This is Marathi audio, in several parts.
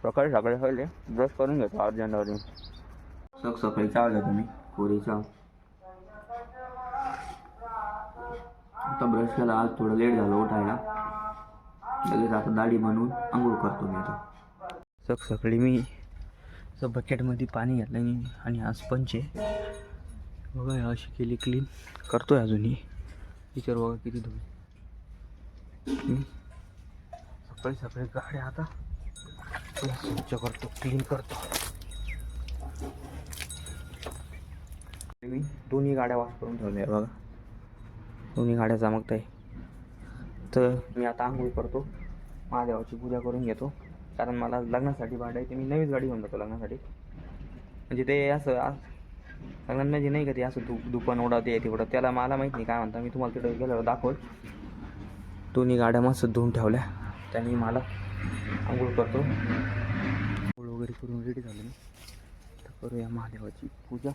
सकाळी सकाळी पहिले ब्रश करून घेतो अर्जंटवरून. सकाळी चहा घेतो मी, कोरी चहा. आता ब्रश केला, आज थोडं लेट झालं उठायला. लगेच आता दाढी बनवून आंघोळ करतो मी आता. सकाळी मी बकेटमध्ये पाणी घातलं आणि आज पंच आहे बघा. अशी केली क्लीन करतोय अजूनही. टीचर बघा किती धुळे. सकाळी सकाळी गाड्या आता स्वच्छ करतो, क्लीन करतो. मी दोन्ही गाड्या वॉश करून ठेवल्या बघा. दोन्ही गाड्या चमकत आहे. तर मी आता आंघोळ करतो, महादेवाची पूजा करून घेतो. कारण मला लग्नासाठी भाडं आहे, ते मी नवीच गाडी घेऊन जातो लग्नासाठी. म्हणजे ते असं लग्नात म्हणजे नाही का ते असं दुकान उडवते तिकडं, त्याला मला माहीत नाही काय म्हणता. मी तुम्हाला तिकडे गेल्यावर दाखवल. दोन्ही गाड्या मस्त धुवून ठेवल्या. त्यांनी मला आंघोळ करतो. आंघोळ वगैरे करून रेडी झालो मी. तर करूया महादेवाची पूजा.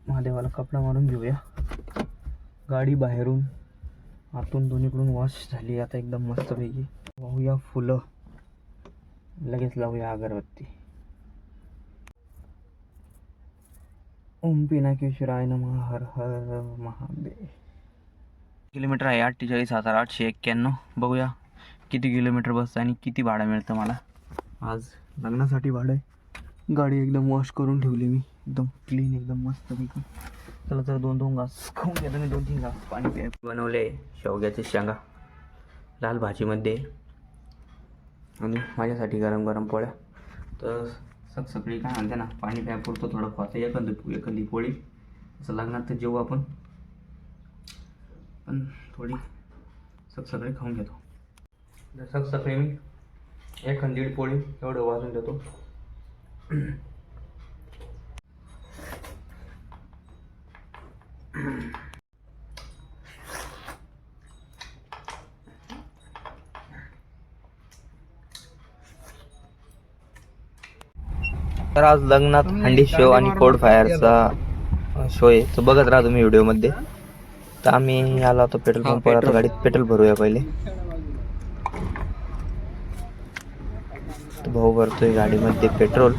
महादेवाला कपडा मारून घेऊया. गाडी बाहेरून आतून दोन्हीकडून वॉश झाली आता एकदम मस्तपैकी. वाहूया फुलं, लगेच लावूया अगरबत्ती. ओम पिनाकेश्वराय नमः. हर हर महादेव. किलोमीटर आहे 48,891. बघूया किती किलोमीटर बसतं आणि किती भाडं मिळतं मला. आज लग्नासाठी भाडं आहे. गाडी एकदम वॉश करून ठेवली मी, एकदम क्लीन, एकदम मस्तपैकी. चला तर 2-2 घास खाऊन घेतो मी. 2-3 घास पाणी प्या. बनवले शेवग्याचे शेंगा लाल भाजीमध्ये आणि माझ्यासाठी गरम गरम पोळ्या. तर सकाळी काय म्हणते ना, पाणी प्या पुरतं थोडं खातं. एखादी पोळी असं लागणार तर जेवू आपण, पण थोडी सकाळी खाऊन घेतो. जर सकाळी मी 1-1.5 पोळी एवढं वाजून देतो. तर आज लग्नात हंडी शो आणि कोड फायरचा शो आहे, तो बघत राहा तुम्ही व्हिडिओमध्ये. तर आम्ही आलो होतो पेट्रोल पंपवर. आता गाडीत पेट्रोल भरूया पहिले. तर भाऊ भरतोय गाडीमध्ये पेट्रोल.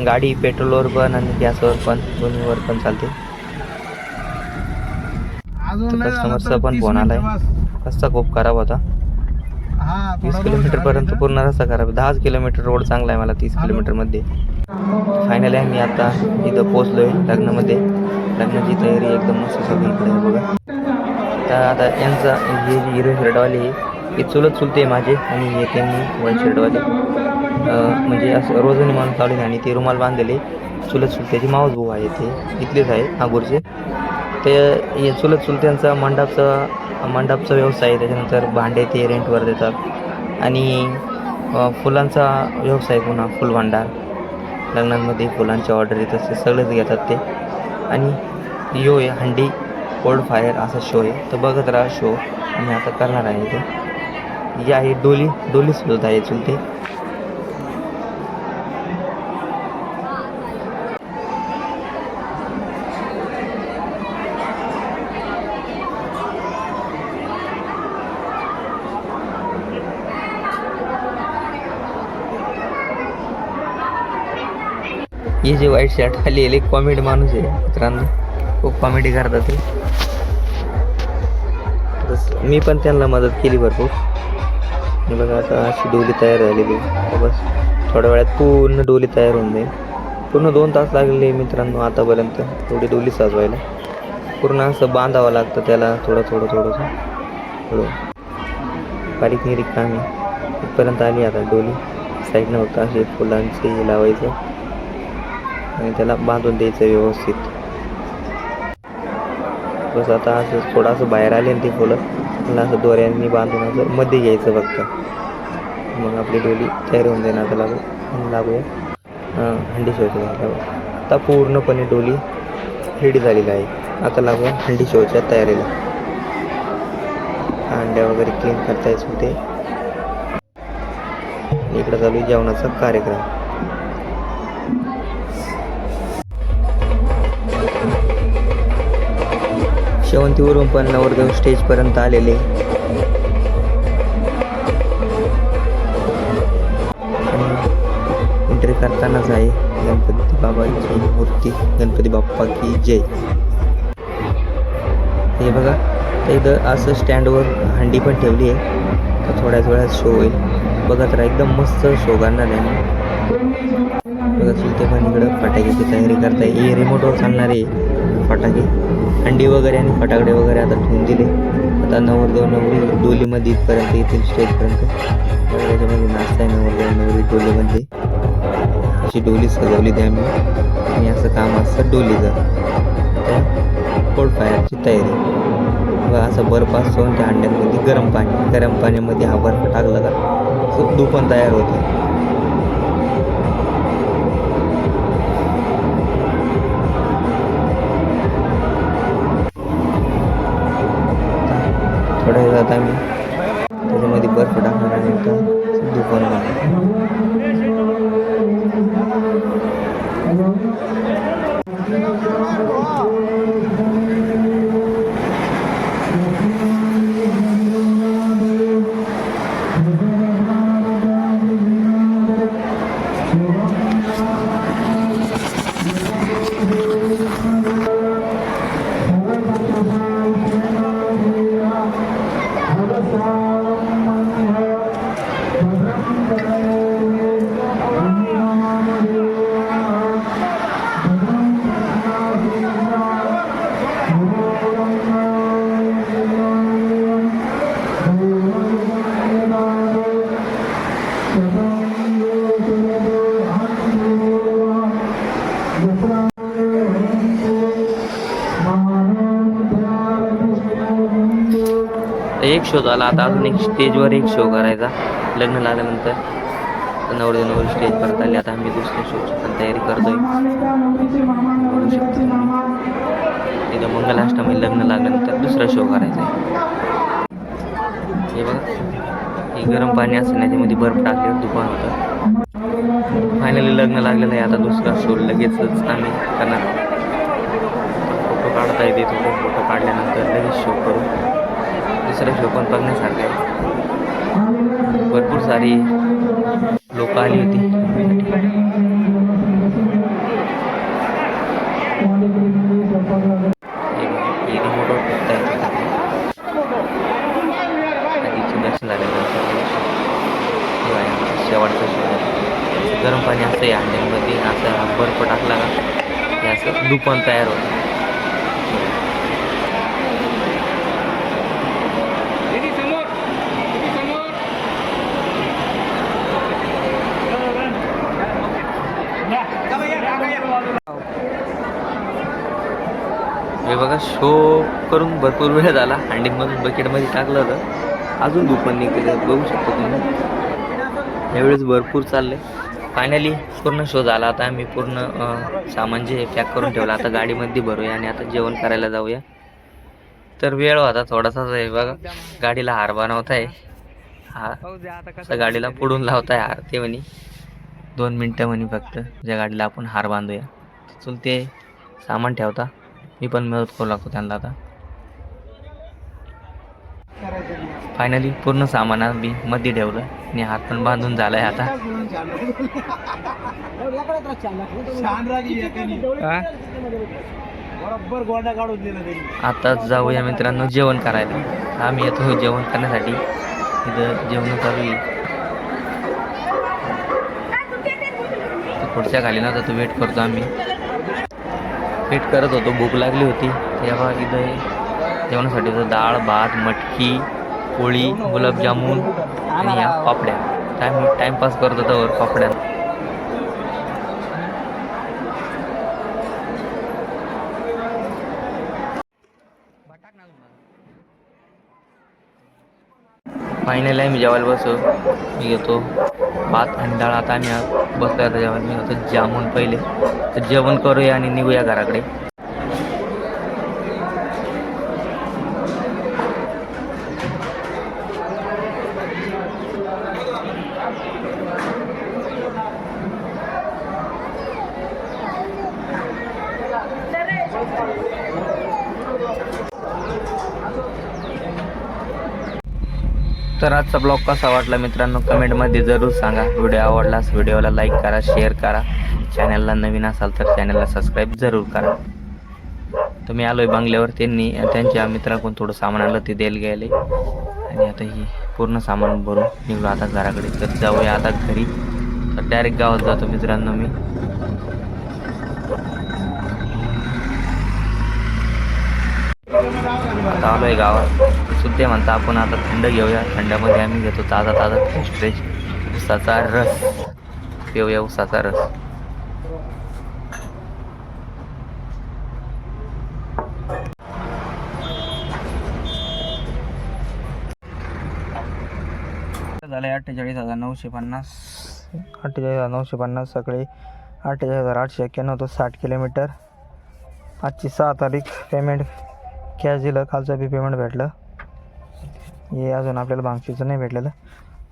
गाडी पेट्रोलवर पण आणि गॅसवर पण, दोन्हीवर पण चालते. कस्टमरचा पण फोन आलाय. रस्ता खूप खराब होता. 30 किलोमीटर पर्यंत पूर्ण रस्ता खराब. 10 किलोमीटर रोड चांगला आहे मला 30 किलोमीटर मध्ये. फायनली आम्ही आता इथं पोहोचलोय लग्नामध्ये. लग्नाची तयारी एकदम मस्त सगळी इकडे आहे बघा. तर आता यांचा हे हिरो शर्टवाले हे चुलत चुलते माझे आणि हे त्यांनी व्हाईट शर्टवाले म्हणजे असं रोजनी माणूस चालू आणि ते रुमाल बांधलेले चुलत चुलत्याची मावस भाऊ आहे. ते इथलेच आहे नागपूरचे. ते हे चुलत चुलत्यांचा मंडपचा व्यवसाय आहे. त्याच्यानंतर भांडे ते रेंटवर देतात आणि फुलांचा व्यवसाय पुन्हा फुल भांडार. लग्नांमध्ये फुलांच्या ऑर्डर येत असते, सगळेच घेतात ते. आणि यो आहे हंडी कोल्ड फायर असा शो आहे. तर बघत राहा शो. आम्ही आता करणार आहे ते. ही आहे डोली सुद्धा आहे चुलते. हे जे व्हाईट शर्ट खाली एक कॉमेडी माणूस आहे मित्रांनो, खूप कॉमेडी करतात ते. मी पण त्यांना मदत केली भरपूर. बघा आता अशी डोली तयार झालेली. बस थोड्या वेळात पूर्ण डोली तयार होऊन जाईल. पूर्ण 2 तास लागले मित्रांनो आतापर्यंत एवढी डोली सजवायला. पूर्ण असं बांधावं लागतं त्याला, थोडंसं बारीक निरीक काम आहे. इथपर्यंत आली आता डोली. साईडनं फक्त असे फुलांचे लावायचं आणि त्याला बांधून द्यायचं व्यवस्थित. बस आता असं थोडंसं बाहेर आले ना ती फुलं, मला असं दोऱ्यांनी बांधून असं मध्ये घ्यायचं फक्त, मग आपली डोली तयार होऊन जाईल. आता लागूया हंडी शोच्या. आता पूर्णपणे डोली रेडी झालेली आहे. आता लागूया हंडी शोच्या तयारीला. अंड्या वगैरे क्लीन करता येत होते. इकडे चालू जेवणाचा कार्यक्रम. शेवंतीवरून पण नवरदेव स्टेज पर्यंत आलेले. एंट्री करतानाच आहे गणपती बाबाची मूर्ती, गणपती बाप्पा की जय. हे बघा इथं असं स्टँडवर हंडी पण ठेवली आहे. तर थोड्याच वेळात शो होईल, बघत राहा. एकदम मस्त शो करणार आहे. बघा चुलते पण इकडं फटाक्याची तयारी करताय. हे रिमोटवर चालणारे फटाके, हंडी वगैरे आणि फटाकडे वगैरे आता ठेवून दिले. आता नवरदेव नवरी डोलीमध्ये इथपर्यंत येतील, स्टेजपर्यंत. त्याच्यामध्ये नाचता आहे नवरदेव नवरी डोलीमध्ये. अशी डोली सजवली ती आम्ही, आणि असं काम असतं डोलीचं. त्या कोल्ड फायरची तयारी. बघा असं बर्फ असतो, त्या अंड्यांमध्ये गरम पाण्यामध्ये हा बर्फ टाकला का खूप पण तयार होते. थोड्या वेळात आम्ही त्याच्यामध्ये बर्फ टाकल्यानंतर दुकान एक शो झाला. आता अजून एक स्टेजवर एक शो करायचा. लग्न लागल्यानंतर नवरदेव नवरी स्टेज परत आली. आता आम्ही दुसऱ्या शोची पण तयारी करतोय. बघू शकतो इथं मंगलाष्टमी लग्न लागल्यानंतर दुसरा शो करायचा आहे. हे बघा हे गरम पाणी असतं, त्याच्यामध्ये बर्फ टाकल्यावर दुकान होतं. फायनली लग्न लागलेलं आहे. आता दुसरा शो लगेचच आम्ही करणार. फोटो काढता येते, फोटो काढल्यानंतर लगेच शो करू. दुसरा शो पण बघण्यासारखा आहे. भरपूर सारी लोक आली होती. रिमोटवर बघता येते. आधीची दर्शन झाल्यानंतर शेवटचा शो गरम पाणी असतं या अंड्यांमध्ये. असा बर्फ टाकला का हे असं दुकान तयार होतं. हे बघा शो करून भरपूर वेळ झाला. हंडीमधून बकेटमध्ये टाकलं होतं, अजून दुकान निघालं. बघू शकतो तुम्ही. यावेळेस भरपूर चाललंय. फायनली पूर्ण शो झाला. आता आम्ही पूर्ण सामान जे पॅक करून ठेवलं. आता गाडीमध्ये भरूया आणि आता जेवण करायला जाऊया. तर वेळ होता थोडासाच आहे. बघा गाडीला हार बनवताय. गाडीला पुढून लावताय हार. ते म्हणे 2 मिनटं म्हणे फक्त, ज्या गाडीला आपण हार बांधूया. चुलते सामान ठेवता, मी पण मदत करू लागतो त्यांना. आता फायनली पूर्ण सामान मी मध्ये ठेवलं आणि हात पण बांधून झालाय. आता जाऊया मित्रांनो जेवण करायला. आम्ही येतो जेवण करण्यासाठी. इथं जेवण चालू आहे. पुढच्या खाली ना तर वेट करतो आम्ही. वेट करत होतो, भूक लागली होती. तेव्हा इथं जेवणासाठी होतं डाळ भात मटकी पोळी गुलाबजामुन आणि या पापड्या. टाइमपास करत होतो वर पापड्या. फायनल आहे मी जेवायला बसो. मी घेतो भात आणि डाळ. आता आम्ही बसतो आता जेवायला. मी होतो जामून पहिले तर जेवण करूया आणि निघूया घराकडे. तर आजचा ब्लॉग कसा वाटला मित्रांनो कमेंटमध्ये जरूर सांगा. व्हिडिओ आवडलास व्हिडिओला लाईक करा, शेअर करा. चॅनलला नवीन असाल तर चॅनलला सबस्क्राईब जरूर करा. तर मी आलो आहे बंगल्यावर. त्यांनी त्यांच्या मित्राकडून थोडं सामान आणलं ते द्यायला गेले आणि आता ही पूर्ण सामान भरून निघलो आता घराकडे. तर जाऊया आता घरी. तर डायरेक्ट गावात जातो मित्रांनो मी. आता आलो आहे गावात. सुद्धा म्हणता आपण आता थंड घेऊया. थंडामध्ये आम्ही घेतो ताजा ताजा फ्रेश उसाचा रस. पिऊया उसाचा रस. झालं 48,950. 48,950 सगळे 48,891 होतं. 60 किलोमीटर. आजची 6 तारीख. पेमेंट कॅश दिलं. कालचं बी पेमेंट भेटलं. हे अजून आपल्याला बांगशीचं नाही भेटलेलं.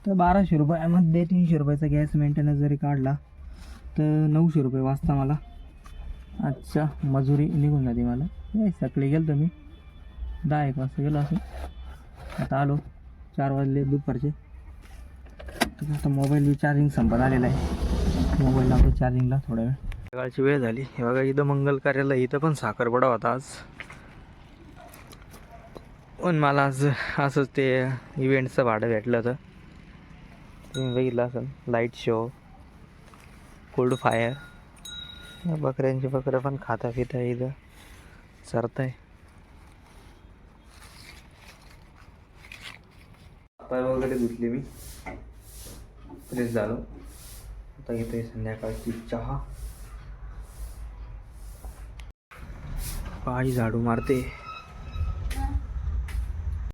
तर 1200 रुपयामध्ये 300 रुपयाचा गॅस मेंटेनन्स जरी काढला तर 900 रुपये वाजता मला. आजच्या मजुरी निघून जाते मला. सकाळी गेलो तर मी 10-1 वाजता गेलो असं. आता आलो 4 वाजले दुपारचे. तर आता मोबाईल चार्जिंग संपत आलेला आहे. मोबाईल लावतो चार्जिंगला थोडा वेळ. सकाळची वेळ झाली. हे बघा इथं मंगल कार्याला इथं पण साखरपुडा होता आज. पण मला आज असंच ते इव्हेंटचं भाडं भेटलं होतं. तुम्ही बघितलं असेल. Light show, cold fire. बकऱ्यांची बकरं पण खाता पिता इथं चरताय. पाय वगैरे धुतले मी. फ्रेश झालो. आता घेतोय संध्याकाळची चहा. पाय झाडू मारते.